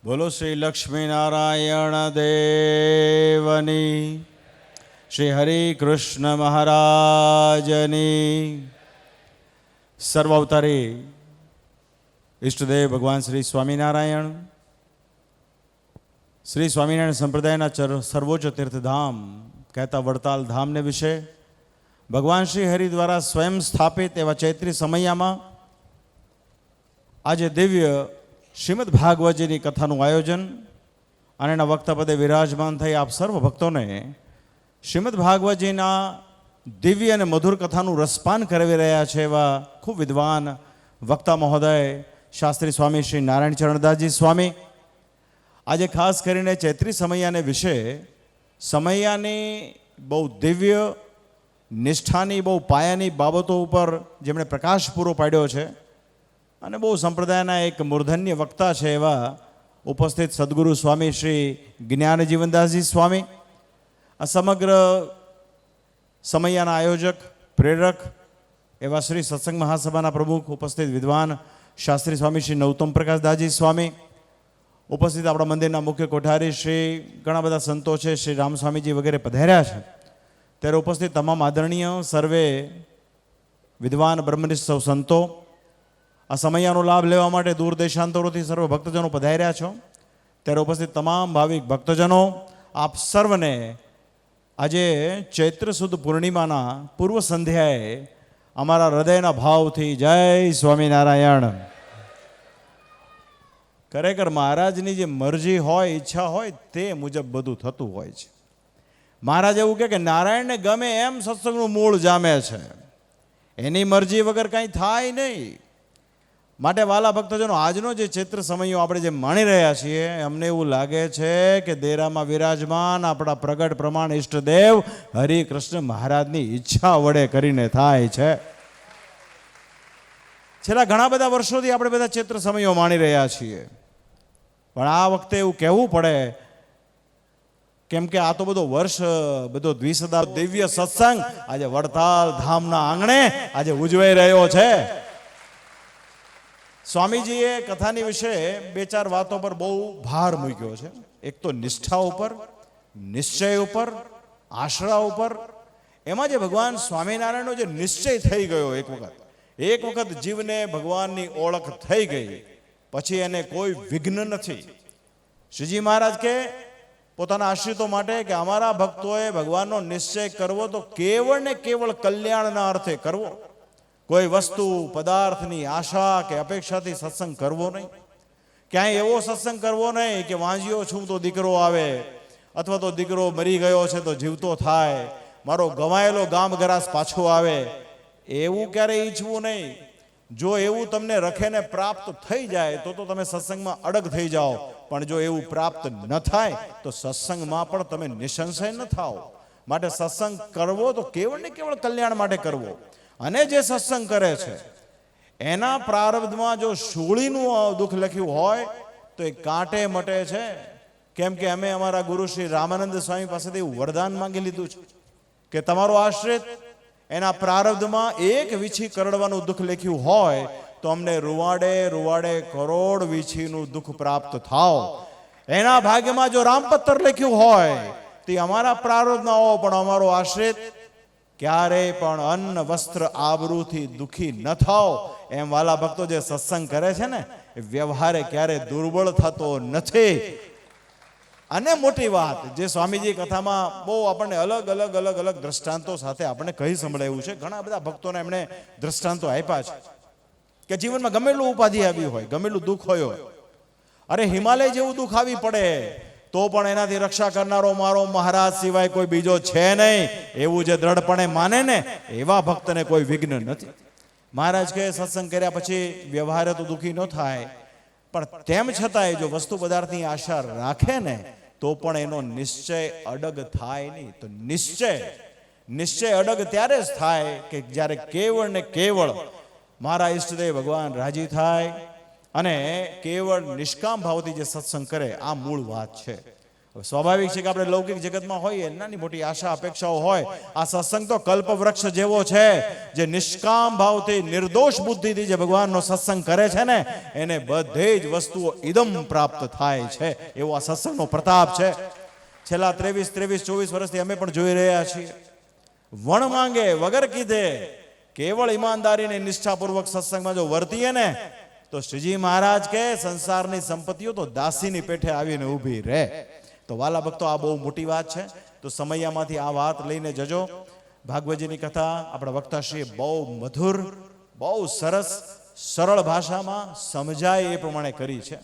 બોલો શ્રી લક્ષ્મી નારાયણ દેવની, શ્રી હરિ કૃષ્ણ મહારાજની. સર્વાવતારી ઈષ્ટદેવ ભગવાન શ્રી સ્વામિનારાયણ, શ્રી સ્વામિનારાયણ સંપ્રદાયના સર્વોચ્ચ તીર્થધામ કહેતા વડતાલ ધામને વિશે ભગવાન શ્રી હરિ દ્વારા સ્વયં સ્થાપિત એવા ચૈત્રી સમયમાં આજે દિવ્ય શ્રીમદ ભાગવતજીની કથાનું આયોજન અને એના વક્તા પદે વિરાજમાન થઈ આપ સર્વ ભક્તોને શ્રીમદ ભાગવતજીના દિવ્ય અને મધુર કથાનું રસપાન કરાવી રહ્યા છે એવા ખૂબ વિદ્વાન વક્તા મહોદય શાસ્ત્રી સ્વામી શ્રી નારાયણ ચરણદાસજી સ્વામી આજે ખાસ કરીને ચૈત્રી સમૈયાને વિશે સમૈયાની બહુ દિવ્ય નિષ્ઠાની બહુ પાયાની બાબતો ઉપર જેમણે પ્રકાશ પૂરો પાડ્યો છે અને બહુ સંપ્રદાયના એક મૂર્ધન્ય વક્તા છે એવા ઉપસ્થિત સદગુરુ સ્વામી શ્રી જ્ઞાનજીવનદાસજી સ્વામી, આ સમગ્ર સમયના આયોજક પ્રેરક એવા શ્રી સત્સંગ મહાસભાના પ્રમુખ ઉપસ્થિત વિદ્વાન શાસ્ત્રી સ્વામી શ્રી નવતમ પ્રકાશદાસજી સ્વામી, ઉપસ્થિત આપણા મંદિરના મુખ્ય કોઠારી શ્રી ઘણા બધા સંતો છે, શ્રી રામસ્વામીજી વગેરે પધાર્યા છે. ત્યારે ઉપસ્થિત તમામ આદરણીય સર્વે વિદ્વાન બ્રહ્મનિષ્ઠ સૌ સંતો, આ સમયનો લાભ લેવા માટે દૂર દેશાંતરોથી સર્વ ભક્તજનો પધાર્યા છો. ત્યારે ઉપસ્થિત તમામ ભાવિક ભક્તજનો, આપ સર્વને આજે ચૈત્ર સુદ પૂર્ણિમાના પૂર્વ સંધ્યાએ અમારા હૃદયના ભાવથી જય સ્વામિનારાયણ. ખરેખર મહારાજની જે મરજી હોય, ઈચ્છા હોય તે મુજબ બધું થતું હોય છે. મહારાજ એવું કહે કે નારાયણને ગમે એમ સત્સંગનું મૂળ જામે છે, એની મરજી વગર કાંઈ થાય નહીં. માટે વાલા ભક્તજનો, આજનો જે ચૈત્ર સમયો આપણે જે માણી રહ્યા છીએ, અમને એવું લાગે છે કે દેરામાં વિરાજમાન આપણા પ્રગટ પ્રમાણ ઈષ્ટદેવ હરિ કૃષ્ણ મહારાજની ઈચ્છા વડે કરીને થાય છે. છેલ્લા ઘણા બધા વર્ષોથી આપણે બધા ચૈત્ર સમયો માણી રહ્યા છીએ, પણ આ વખતે એવું કહેવું પડે કેમ કે આ તો બધો વર્ષ, બધો દ્વિસદા દિવ્ય સત્સંગ આજે વડતાલ ધામના આંગણે આજે ઉજવાઈ રહ્યો છે. સ્વામીજીએ કથાની વિશે બે ચાર વાતો પર બહુ ભાર મૂક્યો છે. એક તો નિષ્ઠા ઉપર, નિશ્ચય ઉપર, આશરા ઉપર. એમાં જે ભગવાન સ્વામિનારાયણનો જે નિશ્ચય થઈ ગયો, એક વખત જીવને ભગવાનની ઓળખ થઈ ગઈ પછી એને કોઈ વિઘ્ન નથી. શ્રીજી મહારાજ કે પોતાના આશ્રિતો માટે કે અમારા ભક્તોએ ભગવાનનો નિશ્ચય કરવો તો કેવળ ને કેવળ કલ્યાણના અર્થે કરવો. કોઈ વસ્તુ પદાર્થની આશા કે અપેક્ષાથી સત્સંગ કરવો નહીં. ક્યાંય એવો સત્સંગ કરવો નહીં કે વાંજ્યો છું તો દીકરો આવે, અથવા તો દીકરો મરી ગયો છે તો જીવતો થાય, મારો ગવાયેલો ગામ ગરાસ પાછો આવે, એવું ક્યારેય ઈચ્છવું નહીં. જો એવું તમને રખેને પ્રાપ્ત થઈ જાય તો તમે સત્સંગમાં અડગ થઈ જાઓ, પણ જો એવું પ્રાપ્ત ન થાય તો સત્સંગમાં પણ તમે નિસંશય ન થાઓ. માટે સત્સંગ કરવો તો કેવળ ને કેવળ કલ્યાણ માટે કરવો. અને જે સત્સંગ કરે છે એના પ્રારબ્ધમાં જો શૂળીનું દુઃખ લખ્યું હોય તો એ કાંટે મટે છે. કેમ કે અમે અમારા ગુરુ શ્રી રામાનંદ સ્વામી પાસેથી વરદાન માંગી લીધું છે કે તમારો આશ્રિત એના પ્રારબ્ધમાં એક વીછી કરડવાનું દુઃખ લખ્યું હોય તો અમને રૂવાડે રૂવાડે કરોડ વીછીનું દુઃખ પ્રાપ્ત થાવ. એના ભાગ્યમાં જો રામપત્ર લખ્યું હોય તે અમારા પ્રારબ્ધમાં હો, પણ અમારો આશ્રિત ક્યારેય પણ અન્ન વસ્ત્ર આબરૂથી દુઃખી ન થાવ. એમ વાલા ભક્તો જે સત્સંગ કરે છે ને એ વ્યવહારે ક્યારે દુર્બળ થતો નથી. અને મોટી વાત જે સ્વામીજી કથામાં બહુ આપણને અલગ અલગ અલગ અલગ દ્રષ્ટાંતો સાથે આપણે કહી સંભળાયું છે. ઘણા બધા ભક્તોને એમણે દ્રષ્ટાંતો આપ્યા છે કે જીવનમાં ગમેલું ઉપાધિ આવી હોય, ગમેલું દુઃખ હોય, અરે હિમાલય જેવું દુઃખ આવી પડે તો પણ એનાથી રક્ષા કરનારો મારો મહારાજ સિવાય કોઈ બીજો છે નહીં, એવું જે દ્રઢપણે માને ને એવા ભક્તને કોઈ વિઘ્ન નથી. મહારાજ કહે સત્સંગ કર્યા પછી વ્યવહારે તો દુઃખી ન થાય, પણ તેમ છતાંય જો વસ્તુ પદાર્થની આશા રાખે ને તો પણ એનો નિશ્ચય અડગ થાય નહીં. તો નિશ્ચય અડગ ત્યારે જ થાય કે જ્યારે કેવળ ને કેવળ મારા ઈષ્ટદેવ ભગવાન રાજી થાય અને કેવળ નિષ્કામ ભાવથી જે સત્સંગ કરે. આ મૂળ વાત છે. સ્વાભાવિક છે કે આપણે લૌકિક જગતમાં હોઈએ, નાની મોટી આશા અપેક્ષાઓ હોય. આ સત્સંગ તો કલ્પવૃક્ષ જેવો છે, જે નિષ્કામ ભાવથી નિર્દોષ બુદ્ધિથી જે ભગવાનનો સત્સંગ કરે છે ને, એને બધી જ વસ્તુઓ ઇદમ પ્રાપ્ત થાય છે. એવો આ સત્સંગનો પ્રતાપ છે. છેલ્લા 23-24 વર્ષથી અમે પણ જોઈ રહ્યા છીએ. વણ માંગે વગર કીધે કેવળ ઈમાનદારીને નિષ્ઠાપૂર્વક સત્સંગમાં જો વર્તીએ ને, તો શ્રીજી મહારાજ કે સંસારની સંપત્તિઓ તો દાસીની પેઠે આવીને ઊભી રહે. તો વાલા ભક્તો, આ બહુ મોટી વાત છે. તો સમયમાંથી આ વાત લઈને જજો. ભાગવતજીની કથા આપણા વક્તાશ્રીએ બહુ મધુર, બહુ સરસ, સરળ ભાષામાં સમજાય એ પ્રમાણે કરી છે.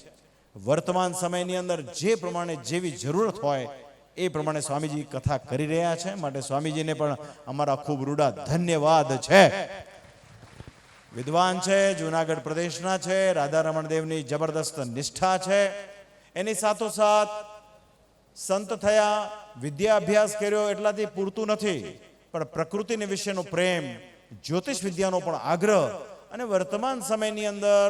વર્તમાન સમયની અંદર જે પ્રમાણે જેવી જરૂરત હોય એ પ્રમાણે સ્વામીજી કથા કરી રહ્યા છે. માટે સ્વામીજીને પણ અમારા ખૂબ રૂડા ધન્યવાદ છે. વિદ્વાન છે, જુનાગઢ પ્રદેશના છે, રાધારમણ દેવની જબરદસ્ત નિષ્ઠા છે. એની સાથોસાથ સંત થયા, વિદ્યા અભ્યાસ કર્યો એટલાથી પૂરતું નથી, પણ પ્રકૃતિની વિશેનો પ્રેમ, જ્યોતિષ વિદ્યાનો પણ આગ્રહ, અને વર્તમાન સમયની અંદર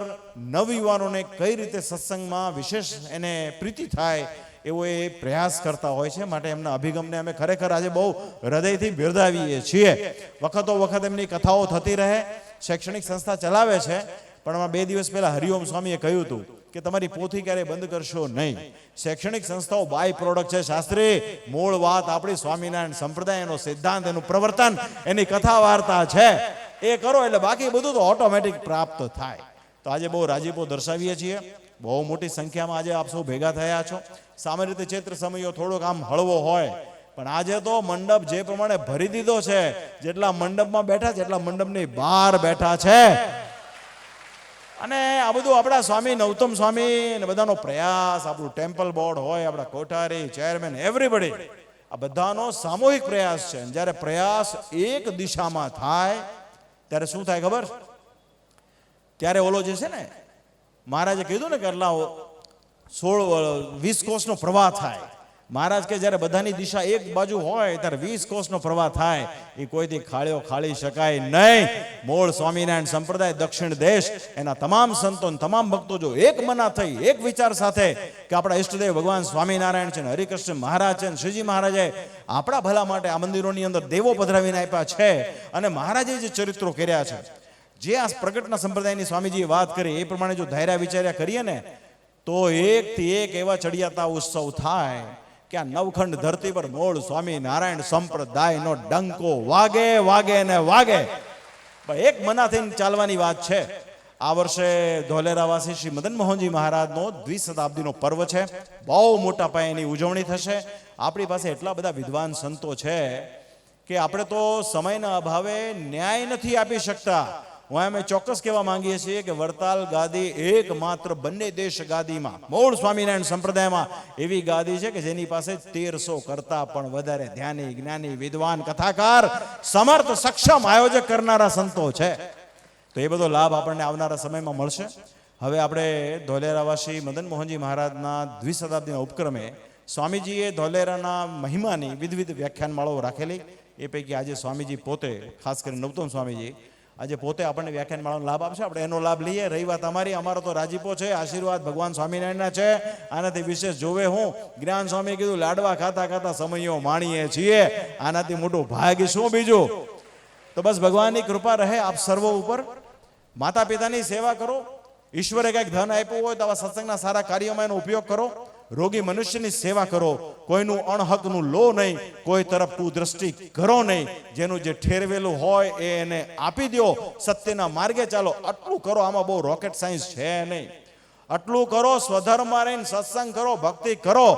નવયુવાનોને કઈ રીતે સત્સંગમાં વિશેષ એને પ્રીતિ થાય એવો એ પ્રયાસ કરતા હોય છે. માટે એમના અભિગમને અમે ખરેખર આજે બહુ હૃદયથી બિરદાવીએ છીએ. વખતો વખત એમની કથાઓ થતી રહે. શૈક્ષણિક સંસ્થા ચલાવે છે, પણ આમાં 2 દિવસ પહેલા હરિઓમ સ્વામીએ કહ્યું હતું કે તમારી પોથી ક્યારે બંધ કરશો નહીં. શૈક્ષણિક સંસ્થાઓ બાય પ્રોડક્ટ છે શાસ્ત્રી. મૂળ વાત આપણી સ્વામિનારાયણ સંપ્રદાય, એનો સિદ્ધાંત, એનું પ્રવર્તન, એની કથા વાર્તા છે. એ કરો એટલે બાકી બધું તો ઓટોમેટિક પ્રાપ્ત થાય. તો આજે બહુ રાજીપો દર્શાવીએ છીએ. બહુ મોટી સંખ્યામાં આજે આપ સૌ ભેગા થયા છો. સામાન્ય રીતે ચૈત્ર સમયો થોડોક આમ હળવો હોય, પણ આજે તો મંડપ જે પ્રમાણે ભરી દીધો છે, જેટલા મંડપમાં બેઠા છે એટલા મંડપની બહાર બેઠા છે. અને આ બધું આપણા સ્વામી નૌતમ સ્વામી અને બધાનો પ્રયાસ, આપણું ટેમ્પલ બોર્ડ હોય, આપણા કોઠારી, ચેરમેન, એવરીબડી, આ બધાનો સામૂહિક પ્રયાસ છે. જ્યારે પ્રયાસ એક દિશામાં થાય ત્યારે શું થાય ખબર? ત્યારે ઓલો જે છે ને, મહારાજે કીધું ને કે એટલા 16-20 કોસનો પ્રવાહ થાય. મહારાજ કે જ્યારે બધાની દિશા એક બાજુ હોય ત્યારે 20 કોસનો પ્રવાહ થાય. એ કોઈથી ખાળી શકાય નહીં. મૂળ સ્વામિનારાયણ સંપ્રદાય, દક્ષિણ દેશ, એના તમામ સંતો, તમામ ભક્તો જો એક મના થઈ, એક વિચાર સાથે કે આપણા ઈષ્ટદેવ ભગવાન સ્વામિનારાયણ છે, ને હરિકૃષ્ણ મહારાજ છે, ને શ્રીજી મહારાજે આપણા ભલા માટે આ મંદિરોની અંદર દેવો પધરાવીને આપ્યા છે, અને મહારાજે જે ચરિત્રો કર્યા છે, જે આ પ્રગટના સંપ્રદાયની સ્વામીજીએ વાત કરી એ પ્રમાણે જો ધાર્યા વિચાર્યા કરીએ ને, તો એકથી એક એવા ચડિયાતા ઉત્સવ થાય કે આ નવખંડ ધરતી પર મૂળ સ્વામિનારાયણ સંપ્રદાયનો ડંકો વાગે વાગે ને વાગે. એક મના થઈને ચાલવાની વાત છે. આ વર્ષે ધોલેરાવાસી શ્રી મદન મોહનજી મહારાજનો દ્વિશતાબ્દીનો પર્વ છે. બહુ મોટા પાયે એની ઉજવણી થશે. આપણી પાસે એટલા બધા વિદ્વાન સંતો છે કે આપણે તો સમયના અભાવે ન્યાય નથી આપી શકતા. હું અમે ચોક્કસ કહેવા માંગીએ છીએ કે વડતાલ ગાદી એકમાત્ર બંને દેશ ગાદીમાં, મૂળ સ્વામિનારાયણ સંપ્રદાયમાં એવી ગાદી છે કે જેની પાસે 1300 કરતા પણ વધારે ધ્યાની, જ્ઞાની, વિદ્વાન, કથાકાર, સમર્થ, સક્ષમ આયોજક કરનારા સંતો છે. તો એ બધો લાભ આપણને આવનારા સમયમાં મળશે. હવે આપણે ધોલેરાવાસી મદન મોહનજી મહારાજના દ્વિશતાબ્દીના ઉપક્રમે સ્વામીજીએ ધોલેરાના મહિમાની વિવિધ વ્યાખ્યાનમાળાઓ રાખેલી. એ પૈકી આજે સ્વામીજી પોતે, ખાસ કરીને નૌતમ સ્વામીજી, આજે પોતે આપણને વ્યાખ્યાનમાળાનો લાભ આપશે. આપણે એનો લાભ લઈએ. રહી વાત અમારી, અમારો તો રાજીપો છે, આશીર્વાદ ભગવાન સ્વામિનારાયણના છે. આનાથી વિશેષ જોવે હું? જ્ઞાન સ્વામી કીધું લાડવા ખાતા ખાતા સમયો માણીએ છીએ. આનાથી મોટું ભાગ્ય શું બીજું? તો બસ ભગવાનની કૃપા રહે આપ સર્વ ઉપર. માતા પિતાની સેવા કરો. ઈશ્વરે કંઈક ધન આપ્યું હોય તો આવા સત્સંગના સારા કાર્યોમાં એનો ઉપયોગ કરો. રોગી મનુષ્યની સેવા કરો. કોઈનું અણહકનું લો નહીં, કોઈ તરફ કુદ્રષ્ટિ કરો નહીં. જેનું જે ઠેરવેલું હોય એ એને આપી દો. સત્યના માર્ગે ચાલો. આટલું કરો. આમાં બહુ રોકેટ સાયન્સ છે નહીં. આટલું કરો. સ્વધર્મમાં રહીને સત્સંગ કરો, ભક્તિ કરો.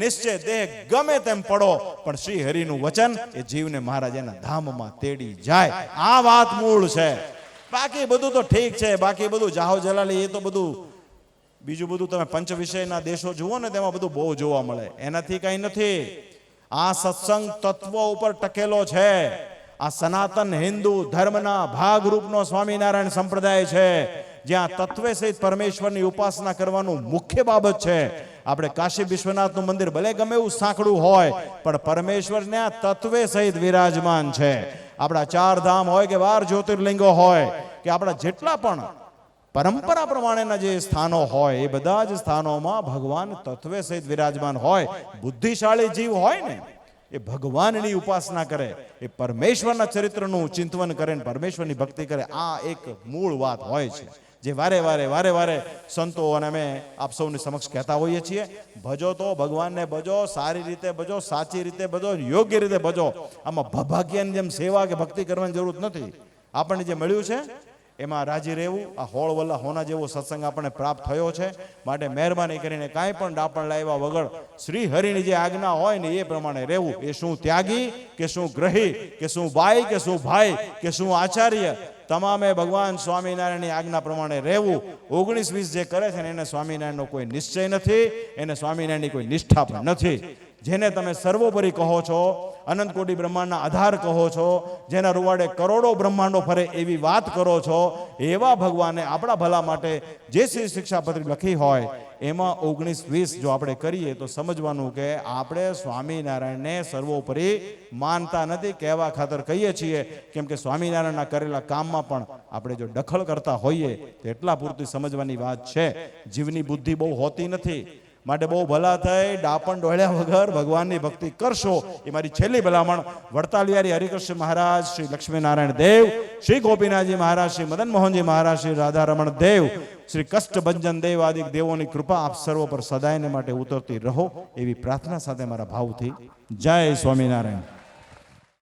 નિશ્ચય દેહ ગમે તેમ પડો, પણ શ્રી હરિનું વચન એ જીવને મહારાજ એના ધામમાં તેડી જાય. આ વાત મૂળ છે. બાકી બધું તો ઠીક છે. બાકી બધું જાહો જલાલી, એ તો બધું બીજું બધું તમે પંચ વિષયના દેશો જુઓ ને, તેમાં બધું બહુ જોવા મળે. એનાથી કઈ નથી. આ સત્સંગ તત્વો ઉપર ટકેલો છે. આ સનાતન હિન્દુ ધર્મના ભાગરૂપનો સ્વામિનારાયણ સંપ્રદાય છે, જ્યાં તત્વે સહિત પરમેશ્વરની ઉપાસના કરવાનું મુખ્ય બાબત છે. આપણે કાશી વિશ્વનાથનું મંદિર ભલે ગમે એવું સાંકડું હોય, પણ પરમેશ્વરને આ તત્વે સહિત વિરાજમાન છે. આપણા 4 ધામ હોય કે 12 જ્યોતિર્લિંગો હોય કે આપણા જેટલા પણ પરંપરા પ્રમાણેના જે સ્થાનો હોય એ બધા જ સ્થાનોમાં ભગવાન તત્વે સહિત વિરાજમાન હોય. બુદ્ધિશાળી જીવ હોય ને એ ભગવાનની ઉપાસના કરે, એ પરમેશ્વરના ચરિત્રનું ચિંતન કરે ને પરમેશ્વરની ભક્તિ કરે. આ એક મૂળ વાત હોય છે જે વારે વારે સંતો અને અમે આપ સૌની સમક્ષ કહેતા હોઈએ છીએ. ભજો તો ભગવાનને ભજો, સારી રીતે ભજો, સાચી રીતે ભજો, યોગ્ય રીતે ભજો. આમાં ભભાગ્યાની જેમ સેવા કે ભક્તિ કરવાની જરૂર નથી. આપણને જે મળ્યું છે એમાં રાજી રહેવું. આ હોળ વલ્લા હોના જેવો સત્સંગ આપણને પ્રાપ્ત થયો છે, માટે મહેરબાની કરીને કાંઈ પણ ડાપણ લાવ્યા વગર શ્રી હરિની જે આજ્ઞા હોય ને એ પ્રમાણે રહેવું. એ શું ત્યાગી કે શું ગ્રહી કે શું બાઈ કે શું ભાઈ કે શું આચાર્ય, તમામે ભગવાન સ્વામિનારાયણની આજ્ઞા પ્રમાણે રહેવું. 19-20 જે કરે છે ને એને સ્વામિનારાયણનો કોઈ નિશ્ચય નથી, એને સ્વામિનારાયણની કોઈ નિષ્ઠા પણ નથી. જેને તમે સર્વોપરી કહો છો, અનંત કોટી બ્રહ્માંડના આધાર કહો છો, જેના રૂવાડે કરોડો બ્રહ્માંડો ફરે એવી વાત કરો છો, એવા ભગવાને આપણા ભલા માટે જે શ્રી શિક્ષાપત્રી લખી હોય એમાં 19-20 જો આપણે કરીએ તો સમજવાનું કે આપણે સ્વામિનારાયણને સર્વોપરી માનતા નથી. કહેવા ખાતર કહીએ છીએ, કેમ કે સ્વામિનારાયણના કરેલા કામમાં પણ આપણે જો દખલ કરતા હોઈએ તો એટલા પૂરતી સમજવાની વાત છે. જીવની બુદ્ધિ બહુ હોતી નથી, માટે બહુ ભલા થઈ ડાપણ ડોળ્યા વગર ભગવાનની ભક્તિ કરશો એ મારી છેલ્લી ભલામણ. વડતાલિયારી હરિકૃષ્ણ મહારાજ, શ્રી લક્ષ્મીનારાયણ દેવ, શ્રી ગોપીનાથજી મહારાજ, શ્રી મદન મોહનજી મહારાજ, શ્રી રાધારમણ દેવ, શ્રી કષ્ટભંજન દેવ આદિ દેવોની કૃપા આપ સર્વ પર સદાયને માટે ઉતરતી રહો એવી પ્રાર્થના સાથે મારા ભાવથી જય સ્વામિનારાયણ.